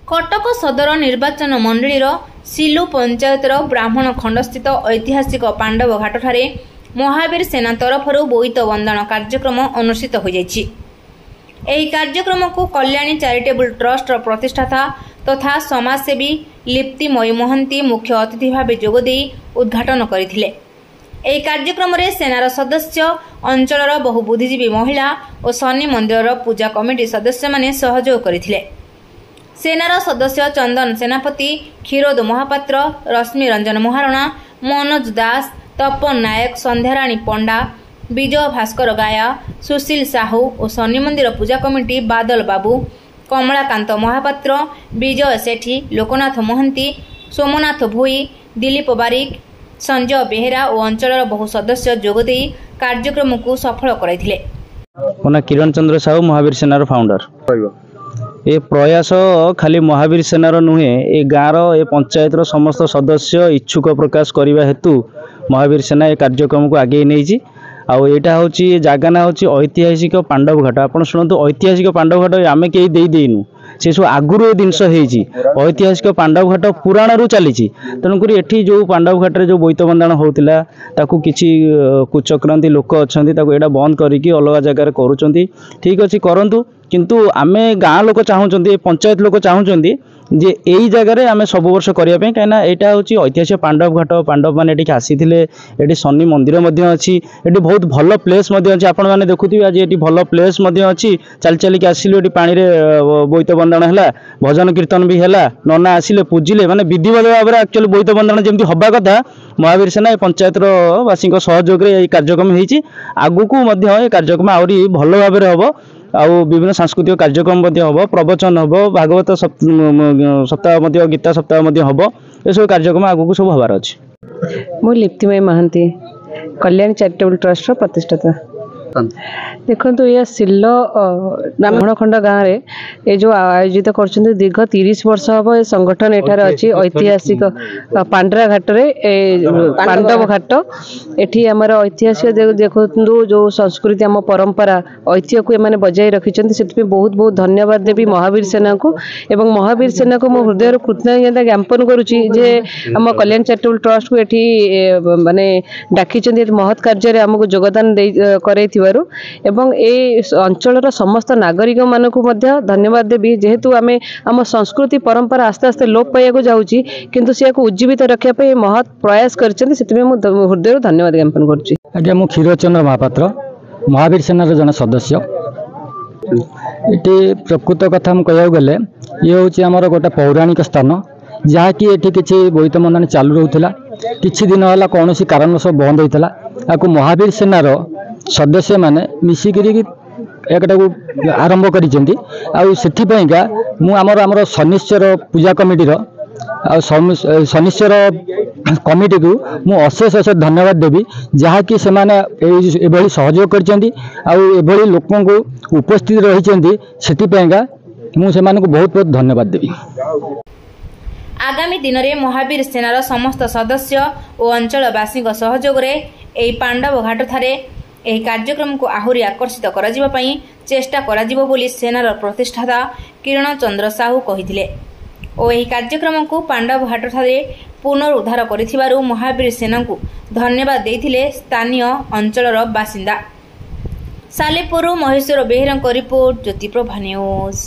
कटक सदर निर्वाचन मंडलीर सिलु पंचायतर ब्राह्मण खंडस्थित ऐतिहासिक पांडव घाटଠାରେ महावीर सेना तरफରୁ बोईत वंदन कार्यक्रम अनुष्ठित हो जाइछि। एही कार्यक्रम को कल्याणी चैरिटेबल ट्रस्ट प्रतिष्ठाता तथा समाजसेवी लिप्तिमयी महंती मुख्य अतिथि भाव जोगदे उद्घाटन करथिले। एही कार्यक्रम रे सेनार सदस्य अंचलर बहु बुद्धिजीवी महिला और शनि मंदिर पूजा कमिटी सदस्य माने सहयोग करथिले। सेनार सदस्य चंदन सेनापति, क्षीरोद महापात्र, रश्मि रंजन महारणा, मनोज दास, तपन नायक, संध्याराणी पंडा, विजय भास्कर गाया, सुशील साहू और शनि मंदिर पूजा कमिटी बादल बाबू, कमलाकांत महापात्र, विजय सेठी, लोकनाथ महंती, सोमनाथ भोई, दिलीप बारिक, संजय बेहेरा और अंचल बहु सदस्य जोगदे कार्यक्रम को सफल कराइथिले। किरण चंद्र साहू महावीर सेनार फाउंडर। ए प्रयास खाली महावीर सेनार नुहे, ए गाँव ए पंचायतर समस्त सदस्य इच्छुक प्रकाश करने हेतु महावीर सेना ए कार्यक्रम को आगे नहीं। आईटा हूँ जगह ना हूँ ऐतिहासिक पांडव घाट। आप शुणु, ऐतिहासिक पांडव घाट आम कहीं देदेनु से सब आगुरी जिनस ऐतिहासिक पांडव घाट पुराण रू चली। तेणुक ये जो पांडव घाट जो बोईत बंदाण होता किसी कुचक्रांति लोक अच्छा यहाँ बंद करके अलग जगार करुँच। ठीक अच्छे करूँ, किंतु आमे गाँ लोक चाहूँ, पंचायत लोक चाहूँ जे यही जगह आम सब वर्ष करने कहीं यहाँ हूँ ऐतिहासिक पांडव घाट। पांडव मैंने ये आसी ये शनि मंदिर अच्छी, ये बहुत भल प्लेस अच्छी। आपण मैंने देखुए आज ये भल प्लेस अच्छी। चल चलिक आसिलु, ये पानी बोईत बंदाण है, भजन कीर्तन भी है, नना आसिले पूजिले, माने विधिवत भाव में एक्चुअली बोईत बंदाण जमी हवा कथा महावीर सेना पंचायतर वासी सहयोग ये कार्यक्रम होती। आगु को कार्यक्रम आहरी भल भाव में हम आउ विभिन्न सांस्कृतिक कार्यक्रम हम, प्रवचन हम, भागवत सप्ताह गीता सप्ताह हम, ये सब कार्यक्रम आगु को सब हबार अच्छे। मु लिप्तिमयी महंती, कल्याणी चैरिटेबल ट्रस्ट प्रतिष्ठाता। देखो ये सिल ब्राह्मण खंड गाँव में ये जो आयोजित कर दीर्घ 30 वर्ष हम ये संगठन एठार अच्छी ऐतिहासिक पांड्रा घाट रे पांडव घाट। एठी आमर ऐतिहासिक देखो जो संस्कृति आम परंपरा ऐतिह्य को मैंने बजाय रखिंट, से बहुत बहुत धन्यवाद देवी महावीर सेना को। एवं महावीर सेना को मो हृदय कृतज्ञता ज्ञापन करुच्ची जे आम कल्याण चैरिटेबल ट्रस्ट को ये माने डाकी महत् कार्य आमको योगदान कर एवं ए अंचल समस्त नागरिक मानक धन्यवाद देवी, जेहेतु आमे आम संस्कृति परंपरा आस्ते आस्ते लोप पाइबा जाऊँगी, किंतु से उज्जीवित रखापी महत् प्रयास कर हृदय धन्यवाद ज्ञापन करुच्ची। आज्ञा मु क्षीरचंद्र महापात्र, महावीर सेनार जन सदस्य। ये प्रकृत कथा मुझे गले ये हूँ आमर गोटे पौराणिक स्थान जहाँकि ये किसी बोईत बंदाण चालू रोला, किछि दिन है कौन कारणवश बंद होता। महावीर सेनार सदस्य माने मिसिकी एक आरंभ करिसेंका आमर शनिश्चर पूजा कमिटी शनिश्चर कमिटी को मु अशेष अशेष धन्यवाद देवी, जहाँकि से माने सहयोग कर लोक को उपस्थित रही मुझे बहुत बहुत धन्यवाद देवी। आगामी दिन में महावीर सेनार समस्त सदस्य और अंचलवासी सहयोग एही पांडव घाट ठारे एही कार्यक्रम को आहुरी आकर्षित कराजिबा पई चेष्टा कराजिबो बोली सेनार प्रतिष्ठाता किरण चंद्र साहू कहिथिले। और एही कार्यक्रम को पांडव घाट ठारे पुनरुद्धार करिथिबारु महावीर सेना को धन्यवाद देथिले स्थानीय अंचलर बासिंदा। सालेपुर महेश्वर बेहेरा रिपोर्ट, ज्योति प्रभा न्यूज।